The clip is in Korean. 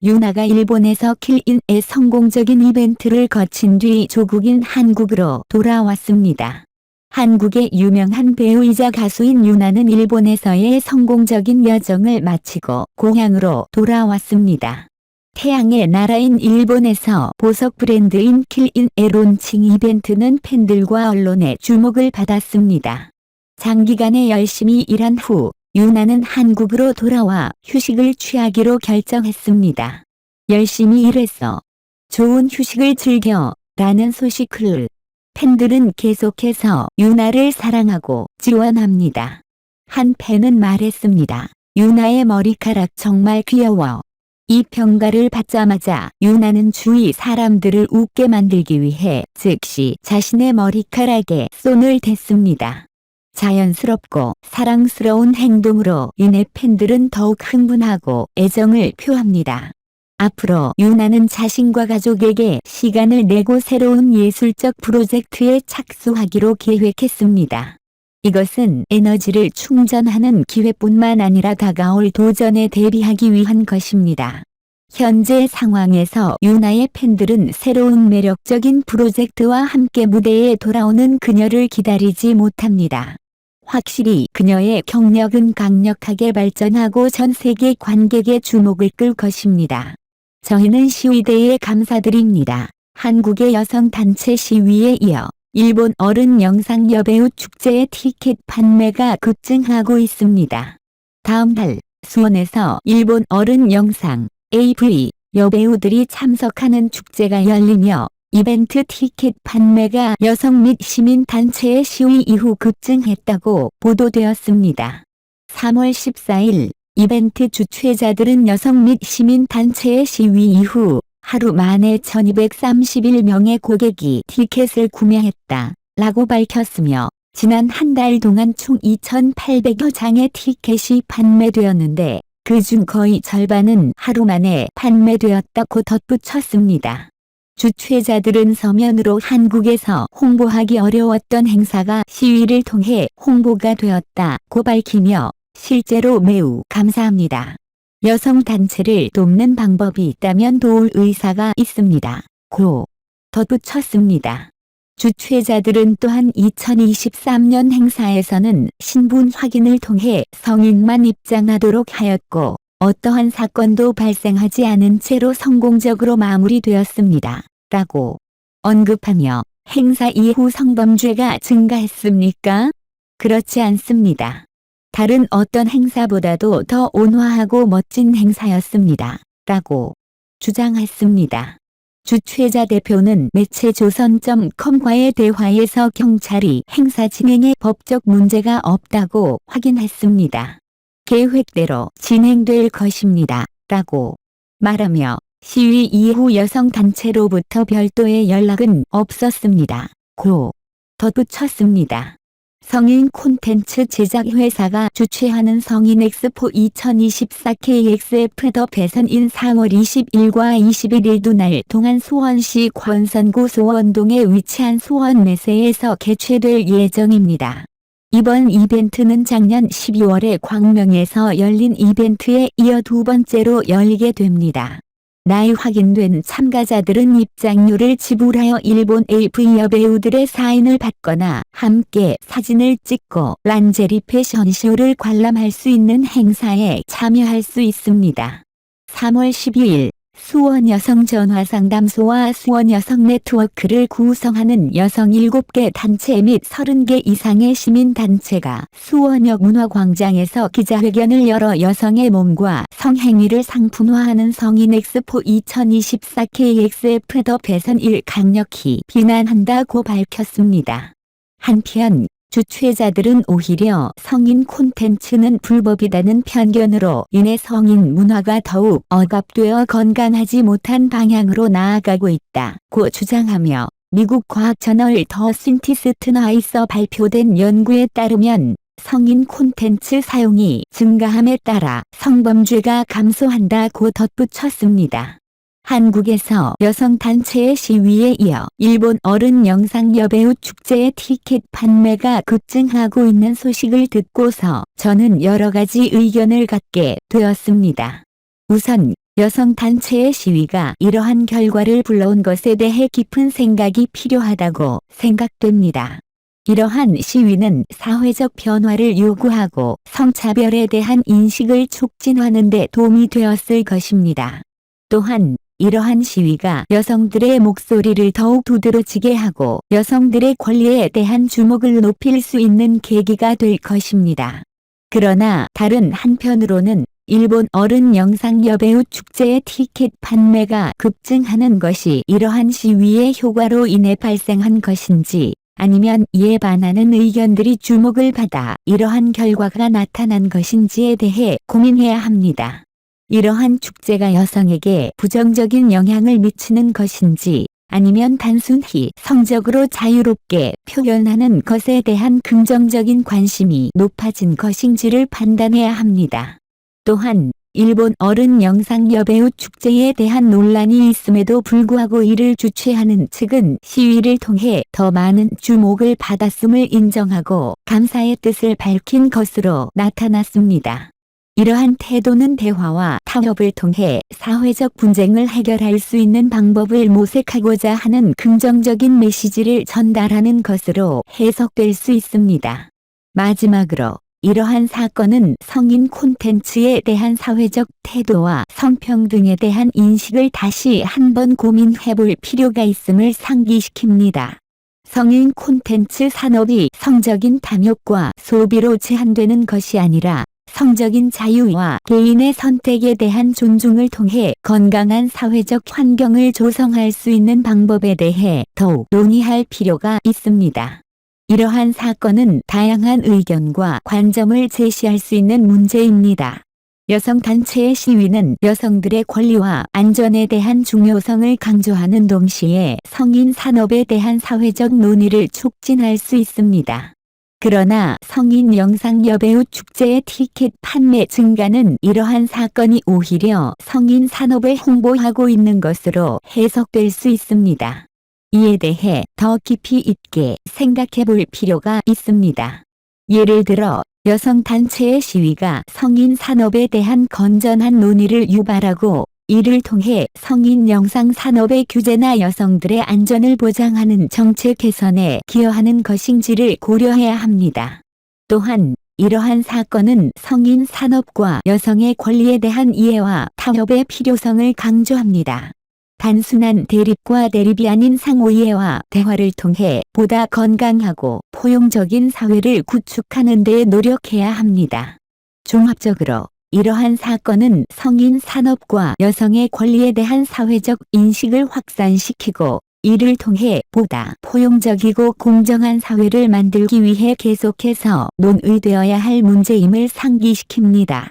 유나가 일본에서 킬인의 성공적인 이벤트를 거친 뒤 조국인 한국으로 돌아왔습니다. 한국의 유명한 배우이자 가수인 유나는 일본에서의 성공적인 여정을 마치고 고향으로 돌아왔습니다. 태양의 나라인 일본에서 보석 브랜드인 킬인의 론칭 이벤트는 팬들과 언론의 주목을 받았습니다. 장기간에 열심히 일한 후 유나는 한국으로 돌아와 휴식을 취하기로 결정했습니다. 열심히 일했어. 좋은 휴식을 즐겨 라는 소식을 팬들은 계속해서 유나를 사랑하고 지원합니다. 한 팬은 말했습니다. 유나의 머리카락 정말 귀여워. 이 평가를 받자마자 유나는 주위 사람들을 웃게 만들기 위해 즉시 자신의 머리카락에 손을 댔습니다. 자연스럽고 사랑스러운 행동으로 인해 팬들은 더욱 흥분하고 애정을 표합니다. 앞으로 유나는 자신과 가족에게 시간을 내고 새로운 예술적 프로젝트에 착수하기로 계획했습니다. 이것은 에너지를 충전하는 기회뿐만 아니라 다가올 도전에 대비하기 위한 것입니다. 현재 상황에서 유나의 팬들은 새로운 매력적인 프로젝트와 함께 무대에 돌아오는 그녀를 기다리지 못합니다. 확실히 그녀의 경력은 강력하게 발전하고 전 세계 관객의 주목을 끌 것입니다. 저희는 시위대에 감사드립니다. 한국의 여성단체 시위에 이어 일본 어른 영상 여배우 축제의 티켓 판매가 급증하고 있습니다. 다음 달 수원에서 일본 어른 영상 AV 여배우들이 참석하는 축제가 열리며 이벤트 티켓 판매가 여성 및 시민단체의 시위 이후 급증했다고 보도되었습니다. 3월 14일 이벤트 주최자들은 여성 및 시민단체의 시위 이후 하루 만에 1231명의 고객이 티켓을 구매했다 라고 밝혔으며 지난 한 달 동안 총 2800여 장의 티켓이 판매되었는데 그중 거의 절반은 하루 만에 판매되었다고 덧붙였습니다. 주최자들은 서면으로 한국에서 홍보하기 어려웠던 행사가 시위를 통해 홍보가 되었다고 밝히며 실제로 매우 감사합니다. 여성단체를 돕는 방법이 있다면 도울 의사가 있습니다. 고 덧붙였습니다. 주최자들은 또한 2023년 행사에서는 신분 확인을 통해 성인만 입장하도록 하였고 어떠한 사건도 발생하지 않은 채로 성공적으로 마무리되었습니다. 라고 언급하며 행사 이후 성범죄가 증가했습니까? 그렇지 않습니다. 다른 어떤 행사보다도 더 온화하고 멋진 행사였습니다. 라고 주장했습니다. 주최자 대표는 매체 조선.com과의 대화에서 경찰이 행사 진행에 법적 문제가 없다고 확인했습니다. 계획대로 진행될 것입니다. 라고 말하며 시위 이후 여성단체로부터 별도의 연락은 없었습니다. 고 덧붙였습니다. 성인 콘텐츠 제작 회사가 주최하는 성인 엑스포 2024 KXF 더 배선인 4월 20일과 21일 두 날 동안 수원시 권선구 소원동에 위치한 수원매세에서 개최될 예정입니다. 이번 이벤트는 작년 12월에 광명에서 열린 이벤트에 이어 두 번째로 열리게 됩니다. 나이 확인된 참가자들은 입장료를 지불하여 일본 AV 여배우들의 사인을 받거나 함께 사진을 찍고 란제리 패션쇼를 관람할 수 있는 행사에 참여할 수 있습니다. 3월 12일 수원 여성전화상담소와 수원 여성 네트워크를 구성하는 여성 7개 단체 및 30개 이상의 시민단체가 수원역 문화광장에서 기자회견을 열어 여성의 몸과 성행위를 상품화하는 성인 엑스포 2024 KXF 더 배선을 강력히 비난한다고 밝혔습니다. 한편 주최자들은 오히려 성인 콘텐츠는 불법이라는 편견으로 인해 성인 문화가 더욱 억압되어 건강하지 못한 방향으로 나아가고 있다고 주장하며 미국 과학저널 더 신티스트나에서 발표된 연구에 따르면 성인 콘텐츠 사용이 증가함에 따라 성범죄가 감소한다고 덧붙였습니다. 한국에서 여성단체의 시위에 이어 일본 어른 영상 여배우 축제의 티켓 판매가 급증하고 있는 소식을 듣고서 저는 여러 가지 의견을 갖게 되었습니다. 우선 여성단체의 시위가 이러한 결과를 불러온 것에 대해 깊은 생각이 필요하다고 생각됩니다. 이러한 시위는 사회적 변화를 요구하고 성차별에 대한 인식을 촉진하는 데 도움이 되었을 것입니다. 또한 이러한 시위가 여성들의 목소리를 더욱 두드러지게 하고 여성들의 권리에 대한 주목을 높일 수 있는 계기가 될 것입니다. 그러나 다른 한편으로는 일본 어른 영상 여배우 축제의 티켓 판매가 급증하는 것이 이러한 시위의 효과로 인해 발생한 것인지 아니면 이에 반하는 의견들이 주목을 받아 이러한 결과가 나타난 것인지에 대해 고민해야 합니다. 이러한 축제가 여성에게 부정적인 영향을 미치는 것인지 아니면 단순히 성적으로 자유롭게 표현하는 것에 대한 긍정적인 관심이 높아진 것인지를 판단해야 합니다. 또한 일본 어른 영상 여배우 축제에 대한 논란이 있음에도 불구하고 이를 주최하는 측은 시위를 통해 더 많은 주목을 받았음을 인정하고 감사의 뜻을 밝힌 것으로 나타났습니다. 이러한 태도는 대화와 타협을 통해 사회적 분쟁을 해결할 수 있는 방법을 모색하고자 하는 긍정적인 메시지를 전달하는 것으로 해석될 수 있습니다. 마지막으로 이러한 사건은 성인 콘텐츠에 대한 사회적 태도와 성평등에 대한 인식을 다시 한번 고민해 볼 필요가 있음을 상기시킵니다. 성인 콘텐츠 산업이 성적인 탐욕과 소비로 제한되는 것이 아니라 성적인 자유와 개인의 선택에 대한 존중을 통해 건강한 사회적 환경을 조성할 수 있는 방법에 대해 더욱 논의할 필요가 있습니다. 이러한 사건은 다양한 의견과 관점을 제시할 수 있는 문제입니다. 여성단체의 시위는 여성들의 권리와 안전에 대한 중요성을 강조하는 동시에 성인 산업에 대한 사회적 논의를 촉진할 수 있습니다. 그러나 성인 영상 여배우 축제의 티켓 판매 증가는 이러한 사건이 오히려 성인 산업을 홍보하고 있는 것으로 해석될 수 있습니다. 이에 대해 더 깊이 있게 생각해 볼 필요가 있습니다. 예를 들어 여성단체의 시위가 성인 산업에 대한 건전한 논의를 유발하고 이를 통해 성인 영상 산업의 규제나 여성들의 안전을 보장하는 정책 개선에 기여하는 것인지를 고려해야 합니다. 또한 이러한 사건은 성인 산업과 여성의 권리에 대한 이해와 타협의 필요성을 강조합니다. 단순한 대립과 대립이 아닌 상호이해와 대화를 통해 보다 건강하고 포용적인 사회를 구축하는 데 노력해야 합니다. 종합적으로 이러한 사건은 성인 산업과 여성의 권리에 대한 사회적 인식을 확산시키고 이를 통해 보다 포용적이고 공정한 사회를 만들기 위해 계속해서 논의되어야 할 문제임을 상기시킵니다.